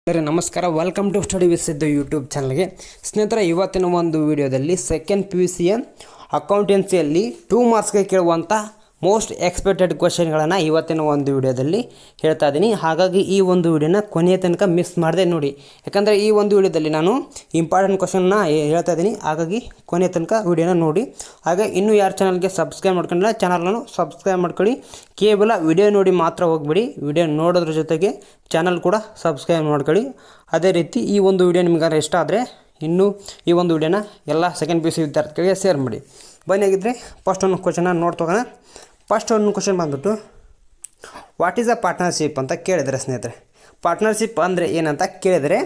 ನಮಸ್ಕಾರ, welcome to study with Siddu YouTube ಚಾನಲ್ಗೆ. ಸ್ನೇಹಿತರೆ, ಇವತ್ತಿನ ಒಂದು ವಿಡಿಯೋದಲ್ಲಿ ಸೆಕೆಂಡ್ PUC ಅಕೌಂಟೆನ್ಸಿಯಲ್ಲಿ 2 ಮಾರ್ಕ್ಸ್ಗೆ ಕೇಳುವಂಥ ಮೋಸ್ಟ್ ಎಕ್ಸ್ಪೆಕ್ಟೆಡ್ ಕ್ವಶನ್ಗಳನ್ನು ಇವತ್ತಿನ ಒಂದು ವಿಡಿಯೋದಲ್ಲಿ ಹೇಳ್ತಾ ಇದ್ದೀನಿ. ಹಾಗಾಗಿ ಈ ಒಂದು ವಿಡಿಯೋನ ಕೊನೆಯ ತನಕ ಮಿಸ್ ಮಾಡದೆ ನೋಡಿ, ಯಾಕಂದರೆ ಈ ಒಂದು ವಿಡಿಯೋದಲ್ಲಿ ನಾನು ಇಂಪಾರ್ಟೆಂಟ್ ಕ್ವಶನ್ನ ಹೇಳ್ತಾ ಇದ್ದೀನಿ. ಹಾಗಾಗಿ ಕೊನೆಯ ತನಕ ವಿಡಿಯೋನ ನೋಡಿ. ಹಾಗೆ ಇನ್ನೂ ಯಾರು ಚಾನಲ್ಗೆ ಸಬ್ಸ್ಕ್ರೈಬ್ ಮಾಡ್ಕೊಂಡಿಲ್ಲ, ಚಾನಲನ್ನು ಸಬ್ಸ್ಕ್ರೈಬ್ ಮಾಡ್ಕೊಳ್ಳಿ. ಕೇವಲ ವಿಡಿಯೋ ನೋಡಿ ಮಾತ್ರ ಹೋಗ್ಬಿಡಿ, ವಿಡಿಯೋ ನೋಡೋದ್ರ ಜೊತೆಗೆ ಚಾನಲ್ ಕೂಡ ಸಬ್ಸ್ಕ್ರೈಬ್ ಮಾಡ್ಕೊಳ್ಳಿ. ಅದೇ ರೀತಿ ಈ ಒಂದು ವಿಡಿಯೋ ನಿಮಗಾದ್ರೆ ಇಷ್ಟ ಆದರೆ ಇನ್ನೂ ಈ ಒಂದು ವಿಡಿಯೋನ ಎಲ್ಲ ಸೆಕೆಂಡ್ PUC ವಿದ್ಯಾರ್ಥಿಗಳಿಗೆ ಶೇರ್ ಮಾಡಿ. ಬನ್ನಿಯಾಗಿದ್ದರೆ ಫಸ್ಟ್ ಒಂದು ಕ್ವಶನ್ನ ನೋಡ್ತೋಗೋಣ. ಫಸ್ಟ್ ಒಂದು ಕ್ವಶನ್ ಬಂದ್ಬಿಟ್ಟು ವಾಟ್ ಈಸ್ ಅ ಪಾರ್ಟ್ನರ್ಶಿಪ್ ಅಂತ ಕೇಳಿದರೆ ಸ್ನೇಹಿತರೆ, ಪಾರ್ಟ್ನರ್ಶಿಪ್ ಅಂದರೆ ಏನಂತ ಕೇಳಿದರೆ,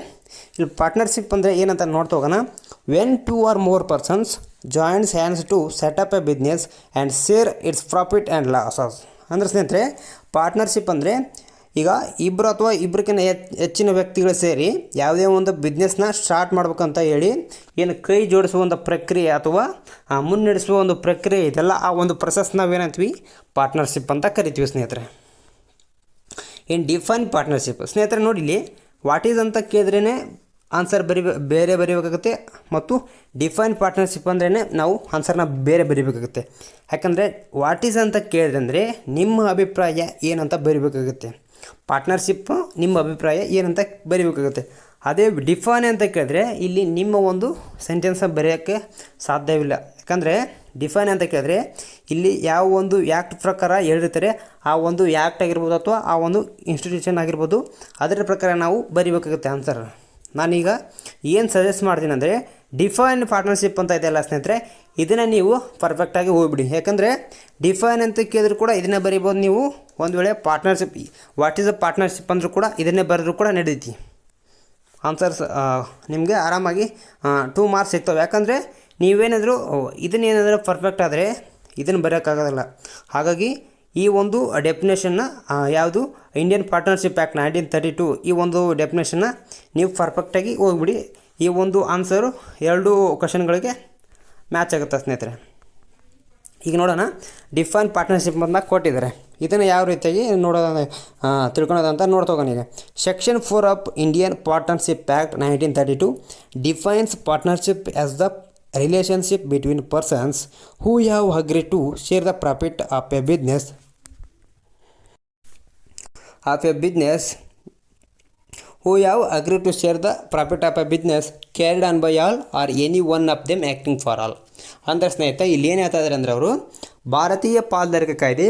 ಇಲ್ಲಿ ಪಾರ್ಟ್ನರ್ಶಿಪ್ ಅಂದರೆ ಏನಂತ ನೋಡ್ತೋಗೋಣ. When 2 or more persons joints hands to set up a business and share its profit and losses. ಅಂದರೆ ಸ್ನೇಹಿತರೆ, ಪಾರ್ಟ್ನರ್ಶಿಪ್ ಅಂದರೆ ಈಗ ಇಬ್ಬರು ಅಥವಾ ಇಬ್ಬರಿಗಿಂತ ಹೆಚ್ಚಿನ ವ್ಯಕ್ತಿಗಳು ಸೇರಿ ಯಾವುದೇ ಒಂದು ಬಿಸ್ನೆಸ್ನ ಸ್ಟಾರ್ಟ್ ಮಾಡ್ಬೇಕಂತ ಹೇಳಿ ಏನು ಕೈ ಜೋಡಿಸುವಂಥ ಪ್ರಕ್ರಿಯೆ ಅಥವಾ ಮುನ್ನಡೆಸುವ ಒಂದು ಪ್ರಕ್ರಿಯೆ ಇದೆಲ್ಲ, ಆ ಒಂದು ಪ್ರೊಸೆಸ್ ನಾವೇನಂತೀವಿ ಪಾರ್ಟ್ನರ್ಶಿಪ್ ಅಂತ ಕರಿತೀವಿ ಸ್ನೇಹಿತರೆ. ಏನು ಡಿಫೈನ್ ಪಾರ್ಟ್ನರ್ಶಿಪ್ ಸ್ನೇಹಿತರೆ, ನೋಡಿ ಇಲ್ಲಿ ವಾಟ್ ಈಸ್ ಅಂತ ಕೇಳಿದ್ರೇ ಆನ್ಸರ್ ಬೇರೆ ಬರೀಬೇಕಾಗುತ್ತೆ, ಮತ್ತು ಡಿಫೈನ್ ಪಾರ್ಟ್ನರ್ಶಿಪ್ ಅಂದ್ರೇ ನಾವು ಆನ್ಸರ್ನ ಬೇರೆ ಬರೀಬೇಕಾಗುತ್ತೆ. ಯಾಕಂದರೆ ವಾಟ್ ಈಸ್ ಅಂತ ಕೇಳಿದ್ರೆ ನಿಮ್ಮ ಅಭಿಪ್ರಾಯ ಏನಂತ ಬರೀಬೇಕಾಗುತ್ತೆ, ಪಾರ್ಟ್ನರ್ಶಿಪ್ ನಿಮ್ಮ ಅಭಿಪ್ರಾಯ ಏನಂತ ಬರೀಬೇಕಾಗುತ್ತೆ. ಅದೇ ಡಿಫೈನ್ ಅಂತ ಕೇಳಿದ್ರೆ ಇಲ್ಲಿ ನಿಮ್ಮ ಒಂದು ಸೆಂಟೆನ್ಸ್ನ ಬರೆಯೋಕ್ಕೆ ಸಾಧ್ಯವಿಲ್ಲ. ಯಾಕಂದರೆ ಡಿಫೈನ್ ಅಂತ ಕೇಳಿದ್ರೆ ಇಲ್ಲಿ ಯಾವ ಒಂದು ಆ್ಯಕ್ಟ್ ಪ್ರಕಾರ ಹೇಳಿರ್ತಾರೆ, ಆ ಒಂದು ಆ್ಯಕ್ಟ್ ಆಗಿರ್ಬೋದು ಅಥವಾ ಆ ಒಂದು ಇನ್ಸ್ಟಿಟ್ಯೂಷನ್ ಆಗಿರ್ಬೋದು, ಅದರ ಪ್ರಕಾರ ನಾವು ಬರೀಬೇಕಾಗುತ್ತೆ ಆನ್ಸರ್. ನಾನೀಗ ಏನು ಸಜೆಸ್ಟ್ ಮಾಡ್ತೀನಿ ಅಂದರೆ, ಡಿಫೈನ್ ಪಾರ್ಟ್ನರ್ಶಿಪ್ ಅಂತ ಇದೆಯಲ್ಲ ಸ್ನೇಹಿತರೆ, ಇದನ್ನು ನೀವು ಪರ್ಫೆಕ್ಟಾಗಿ ಹೋಗ್ಬಿಡಿ. ಯಾಕಂದರೆ ಡಿಫೈನ್ ಅಂತ ಕೇಳಿದ್ರು ಕೂಡ ಇದನ್ನೇ ಬರೀಬೋದು ನೀವು. ಒಂದು ವೇಳೆ partnership what is a partnership ಅಂದರೂ ಕೂಡ ಇದನ್ನೇ ಬರೆದ್ರೂ ಕೂಡ ನಡೀತಿ. ಆನ್ಸರ್ಸ್ ನಿಮಗೆ ಆರಾಮಾಗಿ 2 ಮಾರ್ಕ್ಸ್ ಸಿಗ್ತವೆ. ಯಾಕಂದರೆ ನೀವೇನಾದರೂ ಇದನ್ನೇನಾದರೂ ಪರ್ಫೆಕ್ಟ್ ಆದರೆ ಇದನ್ನು ಬರೆಯೋಕ್ಕಾಗೋದಿಲ್ಲ. ಹಾಗಾಗಿ ಈ ಒಂದು ಡೆಫಿನೇಷನ್ನ ಯಾವುದು ಇಂಡಿಯನ್ ಪಾರ್ಟ್ನರ್ಶಿಪ್ ಆ್ಯಕ್ಟ್ 1932, ಈ ಒಂದು ಡೆಫಿನೇಷನ್ನ ನೀವು ಪರ್ಫೆಕ್ಟಾಗಿ ಹೋಗ್ಬಿಡಿ. ಈ ಒಂದು ಆನ್ಸರು 2 ಕ್ವಶನ್ಗಳಿಗೆ ಮ್ಯಾಚ್ ಆಗುತ್ತೆ ಸ್ನೇಹಿತರೆ. ಈಗ ನೋಡೋಣ, ಡಿಫೈನ್ ಪಾರ್ಟ್ನರ್ಶಿಪ್ ಅಂತ ಕೊಟ್ಟಿದ್ದಾರೆ, ಇದನ್ನು ಯಾವ ರೀತಿಯಾಗಿ ತಿಳ್ಕೊಳೋದಂತ ನೋಡ್ತೋಗೋಣ. ಈಗ section 4 of Indian partnership act 1932 defines partnership as the relationship between persons who have agreed to share the profit of a business who have agreed to share the profit of a business carried on by all or any one of them acting for all. ಅಂದರೆ ಸ್ನೇಹಿತರೆ, ಇಲ್ಲಿ ಏನು ಹೇಳ್ತಾ ಇದ್ದಾರೆ ಅಂದರೆ, ಅವರು ಭಾರತೀಯ ಪಾಲುದಾರಿಕೆ ಕಾಯ್ದೆ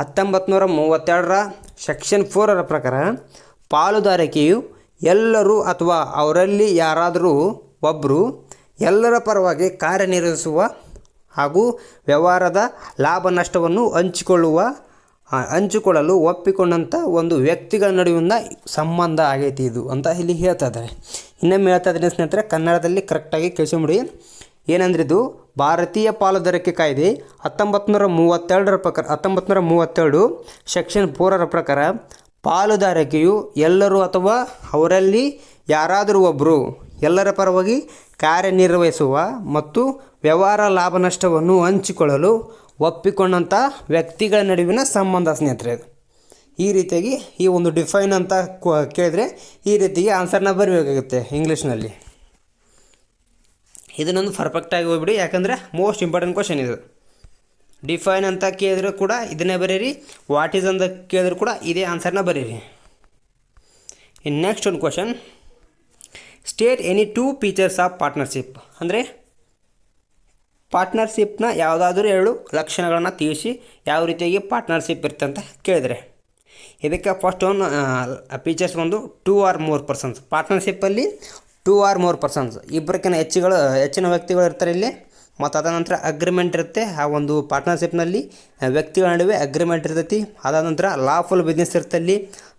1932 ಸೆಕ್ಷನ್ 4 ಪ್ರಕಾರ ಪಾಲುದಾರಿಕೆಯು ಎಲ್ಲರೂ ಅಥವಾ ಅವರಲ್ಲಿ ಯಾರಾದರೂ ಒಬ್ಬರು ಎಲ್ಲರ ಪರವಾಗಿ ಕಾರ್ಯನಿರ್ವಹಿಸುವ ಹಾಗೂ ವ್ಯವಹಾರದ ಲಾಭ ನಷ್ಟವನ್ನು ಹಂಚಿಕೊಳ್ಳಲು ಒಪ್ಪಿಕೊಂಡಂಥ ಒಂದು ವ್ಯಕ್ತಿಗಳ ನಡುವಿನ ಸಂಬಂಧ ಆಗೈತಿ ಇದು ಅಂತ ಇಲ್ಲಿ ಹೇಳ್ತಾ ಇದ್ದಾರೆ. ಇನ್ನೊಮ್ಮೆ ಹೇಳ್ತಾ ಇದ್ದೀನಿ ಸ್ನೇಹಿತರೆ, ಕನ್ನಡದಲ್ಲಿ ಕರೆಕ್ಟಾಗಿ ಕೇಳಿಸ್ಕೊಂಬಿಡಿ. ಏನಂದ್ರೆ, ಇದು ಭಾರತೀಯ ಪಾಲುದಾರಿಕೆ ಕಾಯ್ದೆ 1932 ಸೆಕ್ಷನ್ 4 ಪ್ರಕಾರ ಪಾಲುದಾರಿಕೆಯು ಎಲ್ಲರೂ ಅಥವಾ ಅವರಲ್ಲಿ ಯಾರಾದರೂ ಒಬ್ಬರು ಎಲ್ಲರ ಪರವಾಗಿ ಕಾರ್ಯನಿರ್ವಹಿಸುವ ಮತ್ತು ವ್ಯವಹಾರ ಲಾಭ ನಷ್ಟವನ್ನು ಹಂಚಿಕೊಳ್ಳಲು ಒಪ್ಪಿಕೊಂಡಂಥ ವ್ಯಕ್ತಿಗಳ ನಡುವಿನ ಸಂಬಂಧ ಸ್ನೇಹಿತರೆ. ಈ ರೀತಿಯಾಗಿ ಈ ಒಂದು ಡಿಫೈನ್ ಅಂತ ಕೇಳಿದರೆ ಈ ರೀತಿಗೆ ಆನ್ಸರ್ನ ಬರಬೇಕಾಗುತ್ತೆ ಇಂಗ್ಲೀಷ್ನಲ್ಲಿ. ಇದನ್ನೊಂದು ಪರ್ಫೆಕ್ಟಾಗಿ ಹೋಗ್ಬಿಡಿ, ಯಾಕಂದರೆ ಮೋಸ್ಟ್ ಇಂಪಾರ್ಟೆಂಟ್ ಕ್ವಶನ್ ಇದು. ಡಿಫೈನ್ ಅಂತ ಕೇಳಿದ್ರು ಕೂಡ ಇದನ್ನೇ ಬರೀರಿ, ವಾಟ್ ಈಸ್ ಅಂತ ಕೇಳಿದ್ರು ಕೂಡ ಇದೇ ಆನ್ಸರ್ನ ಬರೀರಿ. ಇನ್ನು ನೆಕ್ಸ್ಟ್ ಒಂದು question, state any 2 features of partnership. ಅಂದರೆ ಪಾರ್ಟ್ನರ್ಶಿಪ್ನ ಯಾವುದಾದ್ರೂ 2 ಲಕ್ಷಣಗಳನ್ನು ತಿಳಿಸಿ ಯಾವ ರೀತಿಯಾಗಿ ಪಾರ್ಟ್ನರ್ಶಿಪ್ ಇರುತ್ತೆ ಅಂತ ಕೇಳಿದರೆ, ಇದಕ್ಕೆ ಫಸ್ಟ್ ಒಂದು ಫೀಚರ್ಸ್ ಒಂದು 2 or more ಪರ್ಸನ್ಸ್. ಪಾರ್ಟ್ನರ್ಶಿಪ್ಪಲ್ಲಿ 2 or more ಪರ್ಸನ್ಸ್, ಇಬ್ಬರಿಗಿಂತ ಹೆಚ್ಚಿನ ವ್ಯಕ್ತಿಗಳು ಇರ್ತಾರೆ ಇಲ್ಲಿ. ಮತ್ತು ಅದಾದ ನಂತರ ಅಗ್ರಿಮೆಂಟ್ ಇರುತ್ತೆ, ಆ ಒಂದು ಪಾರ್ಟ್ನರ್ಶಿಪ್ನಲ್ಲಿ ವ್ಯಕ್ತಿಗಳ ನಡುವೆ ಅಗ್ರಿಮೆಂಟ್ ಇರ್ತೈತಿ. ಅದಾದ ನಂತರ ಲಾಫುಲ್ ಬಿಸ್ನೆಸ್ ಇರುತ್ತೆ, ಅಲ್ಲಿ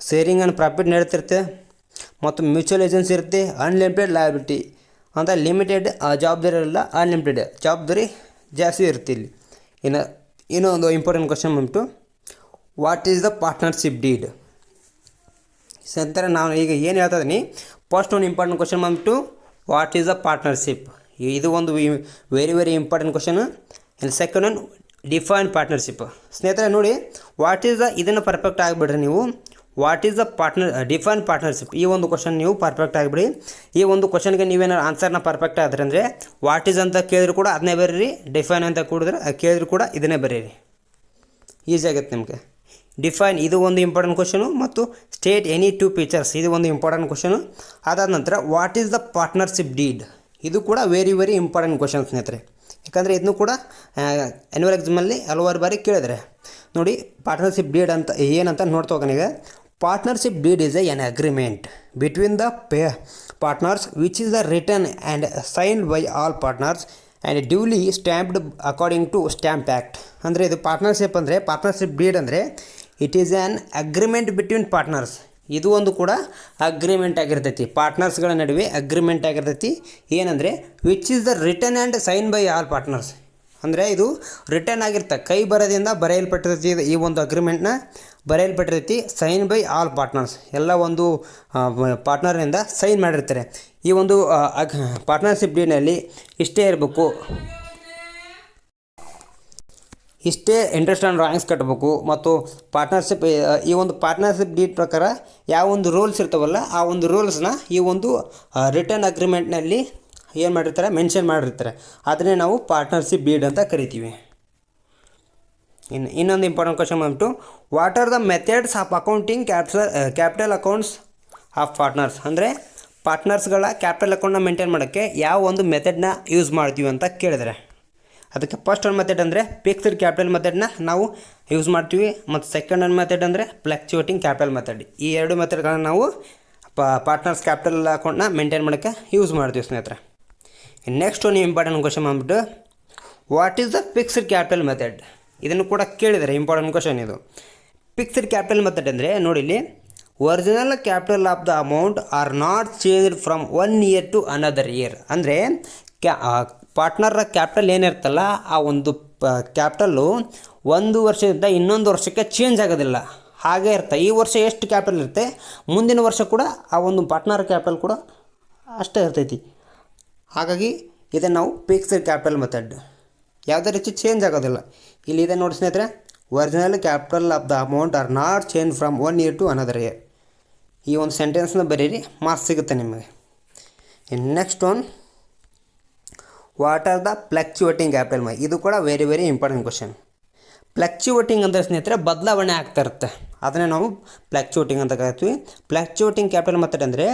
ಶೇರಿಂಗ್ ಆ್ಯಂಡ್ ಪ್ರಾಫಿಟ್ ನಡೀತಿರುತ್ತೆ. ಮತ್ತು ಮ್ಯೂಚುವಲ್ ಏಜೆನ್ಸಿ ಇರುತ್ತೆ, ಅನ್ಲಿಮಿಟೆಡ್ ಲಯಬಿಲಿಟಿ ಅಂತ ಲಿಮಿಟೆಡ್ ಜವಾಬ್ದಾರಿ ಇರಲ್ಲ, ಅನ್ಲಿಮಿಟೆಡ್ ಜವಾಬ್ದಾರಿ ಜಾಸ್ತಿ ಇರುತ್ತೆ ಇಲ್ಲಿ. ಇನ್ನೊಂದು ಇಂಪಾರ್ಟೆಂಟ್ ಕ್ವಶನ್ ಬಂದ್ಬಿಟ್ಟು, what is the partnership deed. ಸ್ನೇಹಿತರೆ, ನಾನು ಈಗ ಏನು ಹೇಳ್ತಾ ಇದ್ದೀನಿ, ಫಸ್ಟ್ ಒಂದು ಇಂಪಾರ್ಟೆಂಟ್ ಕ್ವಶನ್ ಬಂದ್ಬಿಟ್ಟು ವಾಟ್ ಈಸ್ ದ ಪಾರ್ಟ್ನರ್ಶಿಪ್, ಇದು ಒಂದು very important question. And second one define partnership. ಸ್ನೇಹಿತರೆ ನೋಡಿ, ವಾಟ್ ಈಸ್ ದ ಇದನ್ನು ಪರ್ಫೆಕ್ಟ್ ಆಗಿಬಿಡ್ರಿ ನೀವು. What is the define partnership. ಈ ಒಂದು ಕ್ವಶನ್ ನೀವು ಪರ್ಫೆಕ್ಟ್ ಆಗಿಬಿಡಿ. ಈ ಒಂದು ಕ್ವಶನ್ಗೆ ನೀವೇನಾರು ಆನ್ಸರ್ನ ಪರ್ಫೆಕ್ಟ್ ಆದರೆ ಅಂದರೆ ವಾಟ್ ಈಸ್ ಅಂತ ಕೇಳಿದ್ರು ಕೂಡ ಅದನ್ನೇ ಬರೀರಿ, ಡಿಫೈನ್ ಅಂತ ಕೇಳಿದ್ರು ಕೂಡ ಇದನ್ನೇ ಬರೀರಿ, ಈಸಿ ಆಗುತ್ತೆ ನಿಮಗೆ. ಡಿಫೈನ್ ಇದು ಒಂದು ಇಂಪಾರ್ಟೆಂಟ್ ಕ್ವಶನು, ಮತ್ತು ಸ್ಟೇಟ್ ಎನಿ ಟು ಫೀಚರ್ಸ್ ಇದು ಒಂದು ಇಂಪಾರ್ಟೆಂಟ್ ಕ್ವಶನು. ಅದಾದ ನಂತರ what is the partnership deed ಇದು ಕೂಡ ವೆರಿ ಇಂಪಾರ್ಟೆಂಟ್ ಕ್ವಶನ್ ಸ್ನೇಹಿತರೆ. ಯಾಕಂದರೆ ಇದನ್ನು ಕೂಡ ಆ್ಯನ್ಯುವಲ್ ಎಕ್ಸಾಮಲ್ಲಿ ಹಲವಾರು ಬಾರಿ ಕೇಳಿದರೆ ನೋಡಿ. ಪಾರ್ಟ್ನರ್ಶಿಪ್ ಡೀಡ್ ಅಂತ ಏನಂತ ನೋಡ್ತಾ ಹೋಗೋಣ ಈಗ. Partnership deed is an agreement between the partners which is the written and signed by all partners and duly stamped according to stamp act. ಅಂದರೆ ಇದು ಪಾರ್ಟ್ನರ್ಶಿಪ್ ಅಂದರೆ ಪಾರ್ಟ್ನರ್ಶಿಪ್ ಡೀಡ್ ಅಂದರೆ it is an agreement between partners. ಇದು ಒಂದು ಕೂಡ agreement ಆಗಿರ್ತೈತಿ, ಪಾರ್ಟ್ನರ್ಸ್ಗಳ ನಡುವೆ agreement ಆಗಿರ್ತೈತಿ. ಏನಂದರೆ which is the written and sign by all partners. ಅಂದರೆ ಇದು ರಿಟರ್ನ್ ಆಗಿರ್ತ ಕೈ ಬರದಿಂದ ಬರೆಯಲ್ಪಟ್ಟಿರ್ತೈತಿ. ಈ ಒಂದು ಅಗ್ರಿಮೆಂಟ್ನ ಬರೆಯಲ್ಪಟ್ಟಿರ್ತೈತಿ ಸೈನ್ ಬೈ ಆಲ್ ಪಾರ್ಟ್ನರ್ಸ್. ಎಲ್ಲ ಒಂದು ಪಾರ್ಟ್ನರ್ನಿಂದ ಸೈನ್ ಮಾಡಿರ್ತಾರೆ. ಈ ಒಂದು ಪಾರ್ಟ್ನರ್ಶಿಪ್ ಡೀಡ್ನಲ್ಲಿ ಇಷ್ಟೇ ಇರಬೇಕು, ಇಷ್ಟೇ ಇಂಟ್ರೆಸ್ಟ್ ಆನ್ ಡ್ರಾಯಿಂಗ್ಸ್ ಕಟ್ಟಬೇಕು. ಮತ್ತು ಪಾರ್ಟ್ನರ್ಶಿಪ್ ಈ ಒಂದು ಪಾರ್ಟ್ನರ್ಶಿಪ್ ಡೀಡ್ ಪ್ರಕಾರ ಯಾವ ಒಂದು ರೂಲ್ಸ್ ಇರ್ತಾವಲ್ಲ ಆ ಒಂದು ರೂಲ್ಸ್ನ ಈ ಒಂದು ರಿಟರ್ನ್ ಅಗ್ರಿಮೆಂಟ್ನಲ್ಲಿ ಏನು ಮಾಡಿರ್ತಾರೆ, ಮೆನ್ಷನ್ ಮಾಡಿರ್ತಾರೆ. ಅದನ್ನೇ ನಾವು ಪಾರ್ಟ್ನರ್ಶಿಪ್ ಡೀಡ್ ಅಂತ ಕರಿತೀವಿ. ಇನ್ನೊಂದು ಇಂಪಾರ್ಟೆಂಟ್ ಕ್ವಶನ್ ಬಂದ್ಬಿಟ್ಟು what are the methods of accounting capital accounts of partners. ಅಂದರೆ ಪಾರ್ಟ್ನರ್ಸ್ಗಳ ಕ್ಯಾಪಿಟಲ್ ಅಕೌಂಟ್ನ ಮೇಂಟೈನ್ ಮಾಡೋಕ್ಕೆ ಯಾವ ಒಂದು ಮೆಥಡ್ನ ಯೂಸ್ ಮಾಡ್ತೀವಿ ಅಂತ ಕೇಳಿದರೆ ಅದಕ್ಕೆ ಫಸ್ಟ್ ಒಂದು ಮೆಥಡ್ ಅಂದರೆ ಫಿಕ್ಸ್ಡ್ ಕ್ಯಾಪಿಟಲ್ ಮೆಥಡ್ನ ನಾವು ಯೂಸ್ ಮಾಡ್ತೀವಿ. ಮತ್ತು ಸೆಕೆಂಡ್ ಒಂದು ಮೆಥಡ್ ಅಂದರೆ ಫ್ಲಕ್ಚುಯೇಟಿಂಗ್ ಕ್ಯಾಪಿಟಲ್ ಮೆಥಡ್. ಈ ಎರಡು ಮೆಥಡ್ಗಳನ್ನ ನಾವು ಪಾರ್ಟ್ನರ್ಸ್ ಕ್ಯಾಪಿಟಲ್ ಅಕೌಂಟ್ನ ಮೇಂಟೈನ್ ಮಾಡೋಕ್ಕೆ ಯೂಸ್ ಮಾಡ್ತೀವಿ ಸ್ನೇಹಿತರೆ. ನೆಕ್ಸ್ಟ್ ಒಂದು ಇಂಪಾರ್ಟೆಂಟ್ ಕ್ವಶನ್ ಬಂದ್ಬಿಟ್ಟು what is the fixed capital method. ಇದನ್ನು ಕೂಡ ಕೇಳಿದರೆ ಇಂಪಾರ್ಟೆಂಟ್ ಕ್ವಶನ್ ಇದು. ಫಿಕ್ಸ್ಡ್ ಕ್ಯಾಪಿಟಲ್ ಮೆಥಡ್ ಅಂದರೆ ನೋಡಿ ಇಲ್ಲಿ, original capital of the amount are not changed from 1 year to another year. ಅಂದರೆ ಪಾರ್ಟ್ನರ್ ಕ್ಯಾಪಿಟಲ್ ಏನಿರ್ತಲ್ಲ ಆ ಒಂದು ಕ್ಯಾಪಿಟಲ್ಲು ಒಂದು ವರ್ಷದಿಂದ ಇನ್ನೊಂದು ವರ್ಷಕ್ಕೆ ಚೇಂಜ್ ಆಗೋದಿಲ್ಲ, ಹಾಗೇ ಇರುತ್ತೆ. ಈ ವರ್ಷ ಎಷ್ಟು ಕ್ಯಾಪಿಟಲ್ ಇರುತ್ತೆ ಮುಂದಿನ ವರ್ಷ ಕೂಡ ಆ ಒಂದು ಪಾರ್ಟ್ನರ್ ಕ್ಯಾಪಿಟಲ್ ಕೂಡ ಅಷ್ಟೇ ಇರ್ತೈತಿ. ಹಾಗಾಗಿ ಇದನ್ನು ನಾವು ಫಿಕ್ಸ್ಡ್ ಕ್ಯಾಪಿಟಲ್ ಮೆಥಡ್, ಯಾವುದೇ ರೀತಿ ಚೇಂಜ್ ಆಗೋದಿಲ್ಲ. ಇಲ್ಲಿ ಇದೆ ನೋಡಿ ಸ್ನೇಹಿತರೆ, original capital of the amount are not change from 1 year to another year. ಈ ಒಂದು ಸೆಂಟೆನ್ಸ್ನ ಬರೀರಿ, ಮಾರ್ಕ್ಸ್ ಸಿಗುತ್ತೆ ನಿಮಗೆ. Next one what are the fluctuating capital ಮೈ. ಇದು ಕೂಡ ವೆರಿ ಇಂಪಾರ್ಟೆಂಟ್ ಕ್ವಶನ್. ಫ್ಲಕ್ಚುಯೇಟಿಂಗ್ ಅಂದರೆ ಸ್ನೇಹಿತರೆ ಬದಲಾವಣೆ ಆಗ್ತಾ ಇರುತ್ತೆ, ಅದನ್ನೇ ನಾವು ಫ್ಲಕ್ಚುಯೇಟಿಂಗ್ ಅಂತ ಕರಿತೀವಿ. ಫ್ಲಕ್ಚುಯೇಟಿಂಗ್ ಕ್ಯಾಪಿಟಲ್ ಮೆಥಡ್ ಅಂದರೆ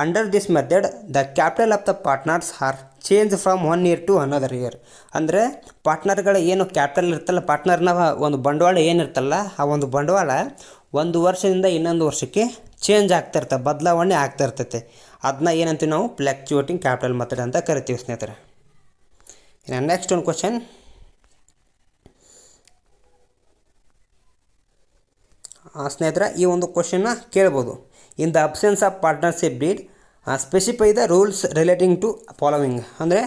under this method the capital of the partners are change from 1 year to another year. ಅಂದರೆ ಪಾರ್ಟ್ನರ್ಗಳ ಏನು ಕ್ಯಾಪಿಟಲ್ ಇರ್ತಲ್ಲ, ಪಾರ್ಟ್ನರ್ನ ಒಂದು ಬಂಡವಾಳ ಏನಿರ್ತಲ್ಲ ಆ ಒಂದು ಬಂಡವಾಳ ಒಂದು ವರ್ಷದಿಂದ ಇನ್ನೊಂದು ವರ್ಷಕ್ಕೆ ಚೇಂಜ್ ಆಗ್ತಾ ಇರ್ತದೆ, ಬದಲಾವಣೆ ಆಗ್ತಾ ಇರ್ತೈತೆ. ಅದನ್ನ ಏನಂತೀವಿ ನಾವು ಫ್ಲಕ್ಚುಯೇಟಿಂಗ್ ಕ್ಯಾಪಿಟಲ್ ಮೆಥಡ್ ಅಂತ ಕರಿತೀವಿ ಸ್ನೇಹಿತರೆ. ನೆಕ್ಸ್ಟ್ ಒಂದು ಕ್ವಶನ್, ಸ್ನೇಹಿತರೆ ಈ ಒಂದು ಕ್ವಶನ್ನ ಕೇಳ್ಬೋದು. In the absence of partnership deed specify the rules relating to following. ಅಂದರೆ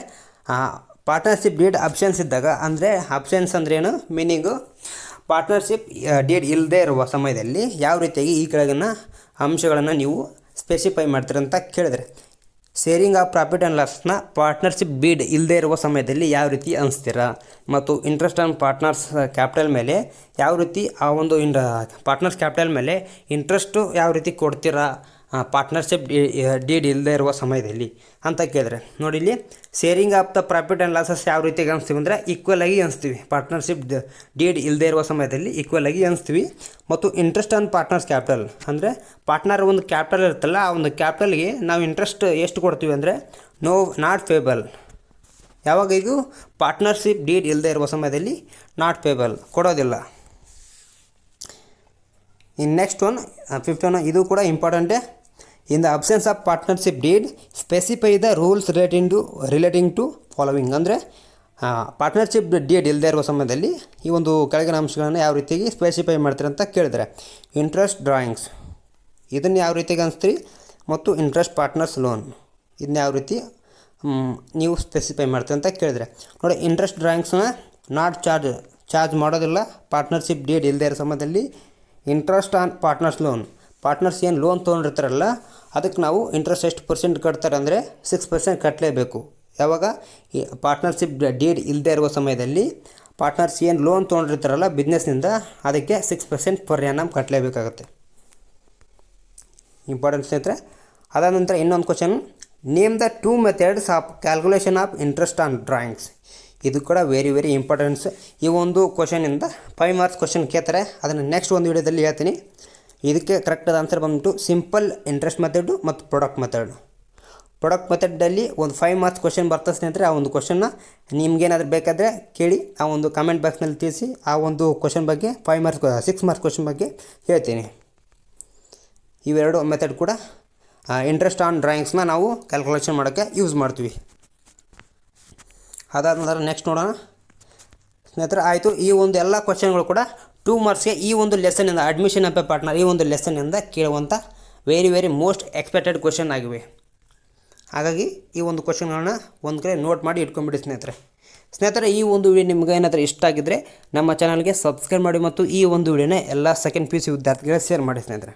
ಪಾರ್ಟ್ನರ್ಶಿಪ್ ಡೀಡ್ ಅಬ್ಸೆನ್ಸ್ ಇದ್ದಾಗ, ಅಂದರೆ ಅಬ್ಸೆನ್ಸ್ ಅಂದ್ರೆ ಏನು ಮೀನಿಂಗು, ಪಾರ್ಟ್ನರ್ಶಿಪ್ ಡೀಡ್ ಇಲ್ಲದೆ ಇರುವ ಸಮಯದಲ್ಲಿ ಯಾವ ರೀತಿಯಾಗಿ ಈ ಕೆಳಗಿನ ಅಂಶಗಳನ್ನು ನೀವು ಸ್ಪೆಸಿಫೈ ಮಾಡ್ತೀರಂತ ಕೇಳಿದ್ರೆ, ಶೇರಿಂಗ್ ಆಫ್ ಪ್ರಾಫಿಟ್ ಆ್ಯಂಡ್ ಲಾಸ್ನ ಪಾರ್ಟ್ನರ್ಶಿಪ್ ಡೀಡ್ ಇಲ್ಲದೆ ಇರುವ ಸಮಯದಲ್ಲಿ ಯಾವ ರೀತಿ ಅನಿಸ್ತೀರಾ, ಮತ್ತು ಇಂಟ್ರೆಸ್ಟ್ ಆನ್ ಪಾರ್ಟ್ನರ್ಸ್ ಕ್ಯಾಪಿಟಲ್ ಮೇಲೆ ಯಾವ ರೀತಿ ಆ ಒಂದು ಪಾರ್ಟ್ನರ್ಸ್ ಕ್ಯಾಪಿಟಲ್ ಮೇಲೆ ಇಂಟ್ರೆಸ್ಟು ಯಾವ ರೀತಿ ಕೊಡ್ತೀರಾ ಪಾರ್ಟ್ನರ್ಶಿಪ್ ಡೀಡ್ ಇಲ್ಲದೆ ಇರುವ ಸಮಯದಲ್ಲಿ ಅಂತ ಕೇಳಿದ್ರೆ, ನೋಡಿ ಇಲ್ಲಿ sharing of the profit and losses ಯಾವ ರೀತಿಯಾಗಿ ಅನಿಸ್ತೀವಿ ಅಂದರೆ ಈಕ್ವಲ್ ಆಗಿ ಅನಿಸ್ತೀವಿ. ಪಾರ್ಟ್ನರ್ಶಿಪ್ ಡೀಡ್ ಇಲ್ಲದೆ ಇರುವ ಸಮಯದಲ್ಲಿ ಈಕ್ವಲ್ ಆಗಿ ಅನಿಸ್ತೀವಿ. ಮತ್ತು ಇಂಟ್ರೆಸ್ಟ್ ಆನ್ ಪಾರ್ಟ್ನರ್ಸ್ ಕ್ಯಾಪಿಟಲ್ ಅಂದರೆ ಪಾರ್ಟ್ನರ್ ಒಂದು ಕ್ಯಾಪಿಟಲ್ ಇರುತ್ತಲ್ಲ ಆ ಒಂದು ಕ್ಯಾಪಿಟಲ್ಗೆ ನಾವು ಇಂಟ್ರೆಸ್ಟ್ ಎಷ್ಟು ಕೊಡ್ತೀವಿ ಅಂದರೆ ನಾಟ್ ಪೇಬಲ್. ಯಾವಾಗ ಇದು ಪಾರ್ಟ್ನರ್ಶಿಪ್ ಡೀಡ್ ಇಲ್ಲದೆ ಇರುವ ಸಮಯದಲ್ಲಿ ನಾಟ್ ಪೇಬಲ್ ಕೊಡೋದಿಲ್ಲ. ಇನ್ನು ನೆಕ್ಸ್ಟ್ ಒನ್ 5th ಒನ್, ಇದು ಕೂಡ ಇಂಪಾರ್ಟೆಂಟೇ. In the absence of partnership deed specify the rules relating to following. ಅಂದರೆ ಪಾರ್ಟ್ನರ್ಶಿಪ್ ಡೀಡ್ ಇಲ್ಲದೆ ಇರುವ ಸಮಯದಲ್ಲಿ ಈ ಒಂದು ಕೆಳಗಿನ ಅಂಶಗಳನ್ನು ಯಾವ ರೀತಿಯಾಗಿ ಸ್ಪೆಸಿಫೈ ಮಾಡ್ತೀರಿ ಅಂತ ಕೇಳಿದ್ರೆ, ಇಂಟ್ರೆಸ್ಟ್ ಡ್ರಾಯಿಂಗ್ಸ್ ಇದನ್ನು ಯಾವ ರೀತಿಯಾಗಿ ಅನಿಸ್ತೀರಿ, ಮತ್ತು ಇಂಟ್ರೆಸ್ಟ್ ಪಾರ್ಟ್ನರ್ಸ್ ಲೋನ್ ಇದನ್ನ ಯಾವ ರೀತಿ ನೀವು ಸ್ಪೆಸಿಫೈ ಮಾಡ್ತೀರಿ ಅಂತ ಕೇಳಿದ್ರೆ, ನೋಡಿ ಇಂಟ್ರೆಸ್ಟ್ ಡ್ರಾಯಿಂಗ್ಸ್ನ ನಾಟ್ ಚಾರ್ಜ್ ಮಾಡೋದಿಲ್ಲ ಪಾರ್ಟ್ನರ್ಶಿಪ್ ಡೀಡ್ ಇಲ್ಲದೆ ಇರೋ ಸಮಯದಲ್ಲಿ. Interest on partners loan, partners ಏನು ಲೋನ್ ತೊಗೊಂಡಿರ್ತಾರಲ್ಲ ಅದಕ್ಕೆ ನಾವು ಇಂಟ್ರೆಸ್ಟ್ ಎಷ್ಟು ಪರ್ಸೆಂಟ್ ಕಟ್ತಾರೆ ಅಂದರೆ 6% ಕಟ್ಟಲೇಬೇಕು. ಯಾವಾಗ ಈ ಪಾರ್ಟ್ನರ್ಶಿಪ್ ಡೀಡ್ ಇಲ್ಲದೆ ಇರುವ ಸಮಯದಲ್ಲಿ ಪಾರ್ಟ್ನರ್ಸ್ ಏನು ಲೋನ್ ತೊಗೊಂಡಿರ್ತಾರಲ್ಲ ಬಿಸ್ನೆಸ್ನಿಂದ ಅದಕ್ಕೆ 6% ಪರ್ annum ಕಟ್ಟಲೇಬೇಕಾಗುತ್ತೆ. ಇಂಪಾರ್ಟೆಂಟ್ ಸ್ನೇಹಿತರೆ. ಅದಾದ ನಂತರ ಇನ್ನೊಂದು question, name the 2 methods of calculation of interest on drawings. ಇದು ಕೂಡ ವೆರಿ ಇಂಪಾರ್ಟೆನ್ಸ್. ಈ ಒಂದು ಕ್ವಶನಿಂದ 5 ಮಾರ್ಕ್ಸ್ ಕ್ವಶನ್ ಕೇಳ್ತಾರೆ. ಅದನ್ನು ನೆಕ್ಸ್ಟ್ ಒಂದು ವಿಡಿಯೋದಲ್ಲಿ ಹೇಳ್ತೀನಿ. ಇದಕ್ಕೆ ಕರೆಕ್ಟಾದ ಆನ್ಸರ್ ಬಂದ್ಬಿಟ್ಟು ಸಿಂಪಲ್ ಇಂಟ್ರೆಸ್ಟ್ ಮೆಥಡು ಮತ್ತು ಪ್ರಾಡಕ್ಟ್ ಮೆಥಡ್. ಪ್ರಾಡಕ್ಟ್ ಮೆಥಡಲ್ಲಿ ಒಂದು 5 ಮಾರ್ಕ್ಸ್ ಕ್ವಶನ್ ಬರ್ತದೆ ಸ್ನೇಹಿತರೆ. ಆ ಒಂದು ಕ್ವಶನ್ನ ನಿಮ್ಗೇನಾದರೂ ಬೇಕಾದರೆ ಕೇಳಿ, ಆ ಒಂದು ಕಮೆಂಟ್ ಬಾಕ್ಸ್ನಲ್ಲಿ ತಿಳಿಸಿ. ಆ ಒಂದು ಕ್ವಶನ್ ಬಗ್ಗೆ 6 ಮಾರ್ಕ್ಸ್ ಕ್ವಶನ್ ಬಗ್ಗೆ ಹೇಳ್ತೀನಿ. ಇವೆರಡು ಮೆಥಡ್ ಕೂಡ ಇಂಟ್ರೆಸ್ಟ್ ಆನ್ ಡ್ರಾಯಿಂಗ್ಸ್ನ ನಾವು ಕ್ಯಾಲ್ಕುಲೇಷನ್ ಮಾಡೋಕ್ಕೆ ಯೂಸ್ ಮಾಡ್ತೀವಿ. ಅದಾದ ನಂತರ ನೆಕ್ಸ್ಟ್ ನೋಡೋಣ ಸ್ನೇಹಿತರೆ. ಆಯಿತು, ಈ ಒಂದು ಎಲ್ಲ ಕ್ವಶನ್ಗಳು ಕೂಡ 2 ಮಾರ್ಕ್ಸ್ಗೆ ಈ ಒಂದು ಲೆಸನ್ನಿಂದ, ಅಡ್ಮಿಷನ್ ಆಫ್ ಎ ಪಾರ್ಟ್ನರ್ ಈ ಒಂದು ಲೆಸನ್ನಿಂದ ಕೇಳುವಂಥ ವೆರಿ ಮೋಸ್ಟ್ ಎಕ್ಸ್ಪೆಕ್ಟೆಡ್ ಕ್ವಶನ್ ಆಗಿವೆ. ಹಾಗಾಗಿ ಈ ಒಂದು ಕ್ವಶನ್ಗಳನ್ನ ಒಂದು ಕಡೆ ನೋಟ್ ಮಾಡಿ ಇಟ್ಕೊಂಡ್ಬಿಡಿ ಸ್ನೇಹಿತರೆ. ಈ ಒಂದು ವಿಡಿಯೋ ನಿಮ್ಗೆ ಏನಾದರೂ ಇಷ್ಟ ಆಗಿದ್ದರೆ ನಮ್ಮ ಚಾನಲ್ಗೆ ಸಬ್ಸ್ಕ್ರೈಬ್ ಮಾಡಿ ಮತ್ತು ಈ ಒಂದು ವಿಡಿಯೋನ ಎಲ್ಲ ಸೆಕೆಂಡ್ PUC ವಿದ್ಯಾರ್ಥಿಗಳಿಗೆ ಶೇರ್ ಮಾಡಿ ಸ್ನೇಹಿತರೆ.